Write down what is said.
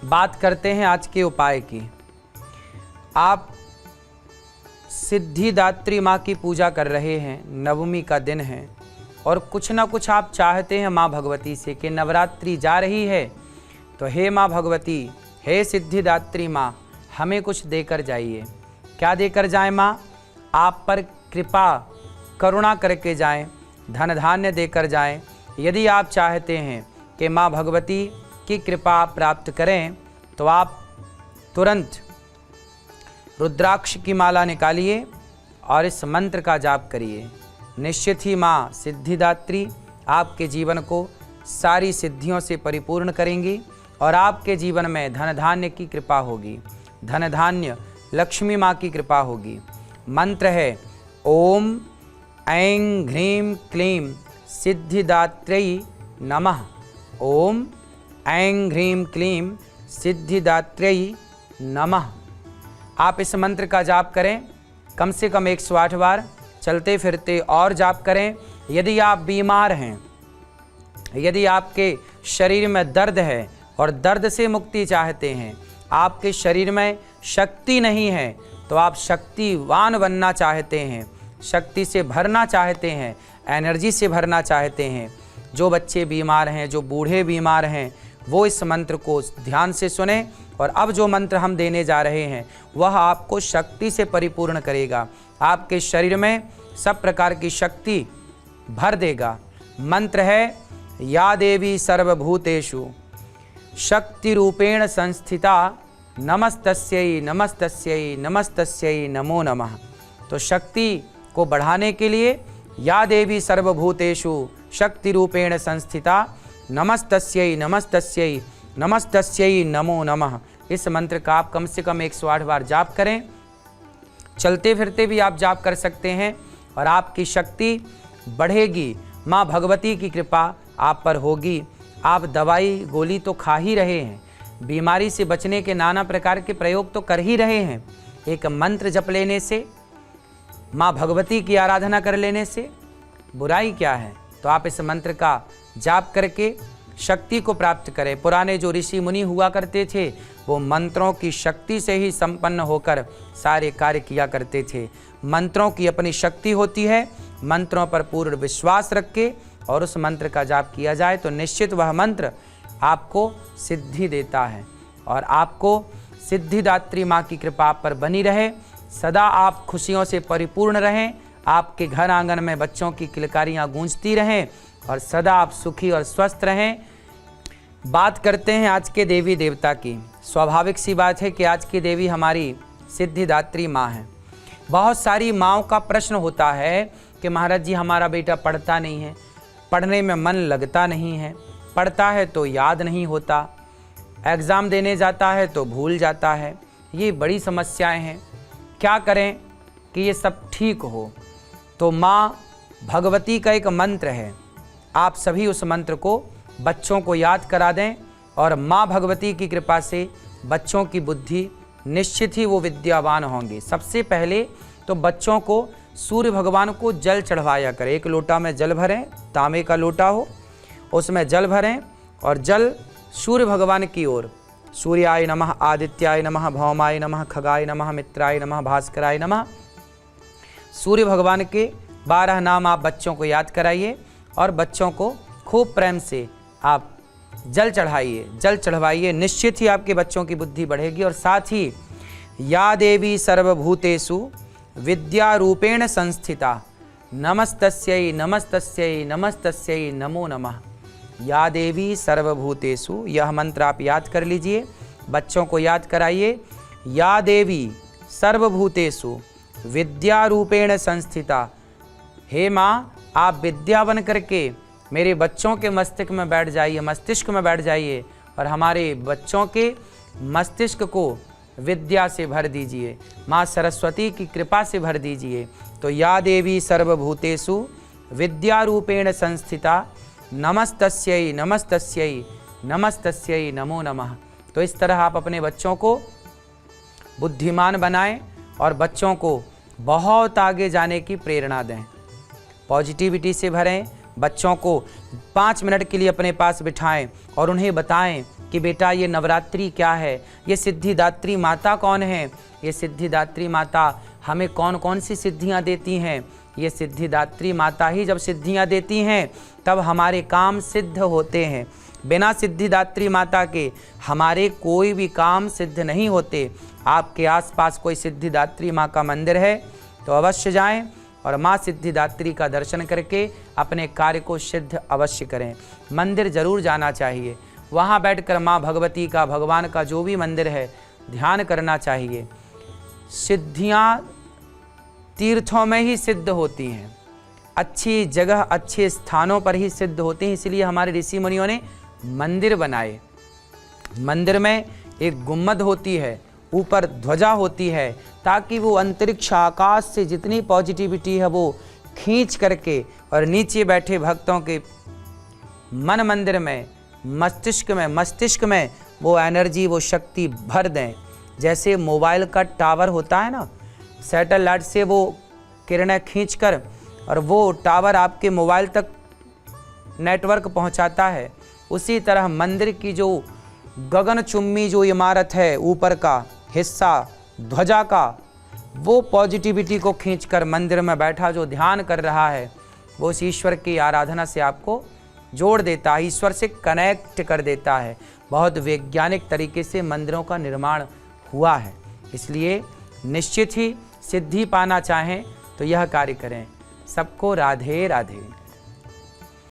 बात करते हैं आज के उपाय की। आप सिद्धिदात्री माँ की पूजा कर रहे हैं, नवमी का दिन है और कुछ ना कुछ आप चाहते हैं माँ भगवती से कि नवरात्रि जा रही है तो हे माँ भगवती, हे सिद्धिदात्री माँ, हमें कुछ देकर जाइए। क्या देकर जाएं माँ? आप पर कृपा करुणा करके जाएं, धन धान्य देकर जाएं। यदि आप चाहते हैं कि माँ भगवती की कृपा आप प्राप्त करें तो आप तुरंत रुद्राक्ष की माला निकालिए और इस मंत्र का जाप करिए। निश्चित ही माँ सिद्धिदात्री आपके जीवन को सारी सिद्धियों से परिपूर्ण करेंगी और आपके जीवन में धन धान्य की कृपा होगी। धन धान्य लक्ष्मी माँ की कृपा होगी। मंत्र है ओम ऐं ह्रीं क्लीं सिद्धिदात्र्यै नमः। ओम ऐं ह्रीं क्लीं सिद्धिदात्र्यै नमः। आप इस मंत्र का जाप करें कम से कम 108 बार, चलते फिरते और जाप करें। यदि आप बीमार हैं, यदि आपके शरीर में दर्द है और दर्द से मुक्ति चाहते हैं, आपके शरीर में शक्ति नहीं है तो आप शक्तिवान बनना चाहते हैं, शक्ति से भरना चाहते हैं, एनर्जी से भरना चाहते हैं, जो बच्चे बीमार हैं, जो बूढ़े बीमार हैं, वो इस मंत्र को ध्यान से सुने। और अब जो मंत्र हम देने जा रहे हैं वह आपको शक्ति से परिपूर्ण करेगा, आपके शरीर में सब प्रकार की शक्ति भर देगा। मंत्र है या देवी सर्वभूतेषु शक्ति रूपेण संस्थिता नमस्तस्यै नमस्तस्यै नमस्तस्यै नमो नमः। तो शक्ति को बढ़ाने के लिए या देवी सर्वभूतेषु शक्ति रूपेण संस्थिता नमस्तस्यै नमस्तस्यै नमस्तस्यै नमो नमः। इस मंत्र का आप कम से कम 108 बार जाप करें। चलते फिरते भी आप जाप कर सकते हैं और आपकी शक्ति बढ़ेगी। माँ भगवती की कृपा आप पर होगी। आप दवाई गोली तो खा ही रहे हैं, बीमारी से बचने के नाना प्रकार के प्रयोग तो कर ही रहे हैं। एक मंत्र जप लेने से, माँ भगवती की आराधना कर लेने से बुराई क्या है? तो आप इस मंत्र का जाप करके शक्ति को प्राप्त करें। पुराने जो ऋषि मुनि हुआ करते थे वो मंत्रों की शक्ति से ही संपन्न होकर सारे कार्य किया करते थे। मंत्रों की अपनी शक्ति होती है, मंत्रों पर पूर्ण विश्वास रख के और उस मंत्र का जाप किया जाए तो निश्चित वह मंत्र आपको सिद्धि देता है और आपको सिद्धिदात्री माँ की कृपा आप पर बनी रहे। सदा आप खुशियों से परिपूर्ण रहें, आपके घर आंगन में बच्चों की किलकारियाँ गूंजती रहें और सदा आप सुखी और स्वस्थ रहें। बात करते हैं आज के देवी देवता की। स्वाभाविक सी बात है कि आज की देवी हमारी सिद्धिदात्री माँ है। बहुत सारी माँओं का प्रश्न होता है कि महाराज जी हमारा बेटा पढ़ता नहीं है, पढ़ने में मन लगता नहीं है, पढ़ता है तो याद नहीं होता, एग्ज़ाम देने जाता है तो भूल जाता है। ये बड़ी समस्याएं हैं। क्या करें कि ये सब ठीक हो? तो माँ भगवती का एक मंत्र है, आप सभी उस मंत्र को बच्चों को याद करा दें और माँ भगवती की कृपा से बच्चों की बुद्धि निश्चित ही वो विद्यावान होंगे। सबसे पहले तो बच्चों को सूर्य भगवान को जल चढ़वाया करें। एक लोटा में जल भरें, तांबे का लोटा हो, उसमें जल भरें और जल सूर्य भगवान की ओर, सूर्याय नमः, आदित्याय नमः, भौमाय नमः, खगाय नमः, मित्राय नमः, भास्कराय नमः। सूर्य भगवान के 12 नाम आप बच्चों को याद कराइए और बच्चों को खूब प्रेम से आप जल चढ़ाइए, जल चढ़वाइए। निश्चित ही आपके बच्चों की बुद्धि बढ़ेगी। और साथ ही या देवी सर्वभूतेषु विद्या रूपेण संस्थिता नमस्तस्यै नमस्तस्यै नमस्तस्यै नमो नमः। या देवी सर्वभूतेषु, यह मंत्र आप याद कर लीजिए, बच्चों को याद कराइए। या देवी सर्वभूतेषु विद्या रूपेण संस्थिता। हे माँ, आप विद्या बन करके मेरे बच्चों के मस्तिष्क में बैठ जाइए, मस्तिष्क में बैठ जाइए और हमारे बच्चों के मस्तिष्क को विद्या से भर दीजिए, माँ सरस्वती की कृपा से भर दीजिए। तो या देवी सर्वभूतेषु विद्या रूपेण संस्थिता नमस्तस्यै नमस्तस्यै नमस्तस्यै नमो नमः। तो इस तरह आप अपने बच्चों को बुद्धिमान बनाएं और बच्चों को बहुत आगे जाने की प्रेरणा दें। पॉजिटिविटी से भरें, बच्चों को 5 मिनट के लिए अपने पास बिठाएं और उन्हें बताएं कि बेटा ये नवरात्रि क्या है, ये सिद्धिदात्री माता कौन है, ये सिद्धिदात्री माता हमें कौन कौन सी सिद्धियां देती हैं। ये सिद्धिदात्री माता ही जब सिद्धियां देती हैं तब हमारे काम सिद्ध होते हैं। बिना सिद्धिदात्री माता के हमारे कोई भी काम सिद्ध नहीं होते। आपके आसपास कोई सिद्धिदात्री माँ का मंदिर है तो अवश्य जाएं और माँ सिद्धिदात्री का दर्शन करके अपने कार्य को सिद्ध अवश्य करें। मंदिर जरूर जाना चाहिए, वहाँ बैठकर माँ भगवती का, भगवान का जो भी मंदिर है ध्यान करना चाहिए। सिद्धियाँ तीर्थों में ही सिद्ध होती हैं, अच्छी जगह अच्छे स्थानों पर ही सिद्ध होती हैं। इसलिए हमारे ऋषि मुनियों ने मंदिर बनाए। मंदिर में एक गुम्बद होती है, ऊपर ध्वजा होती है, ताकि वो अंतरिक्ष आकाश से जितनी पॉजिटिविटी है वो खींच करके और नीचे बैठे भक्तों के मन मंदिर में, मस्तिष्क में वो एनर्जी, वो शक्ति भर दें। जैसे मोबाइल का टावर होता है ना, सैटेलाइट से वो किरणें खींचकर और वो टावर आपके मोबाइल तक नेटवर्क पहुंचाता है, उसी तरह मंदिर की जो गगनचुम्बी जो इमारत है, ऊपर का हिस्सा ध्वजा का, वो पॉजिटिविटी को खींचकर मंदिर में बैठा जो ध्यान कर रहा है वो उस ईश्वर की आराधना से आपको जोड़ देता है, ईश्वर से कनेक्ट कर देता है। बहुत वैज्ञानिक तरीके से मंदिरों का निर्माण हुआ है। इसलिए निश्चित ही सिद्धि पाना चाहें तो यह कार्य करें। सबको राधे राधे।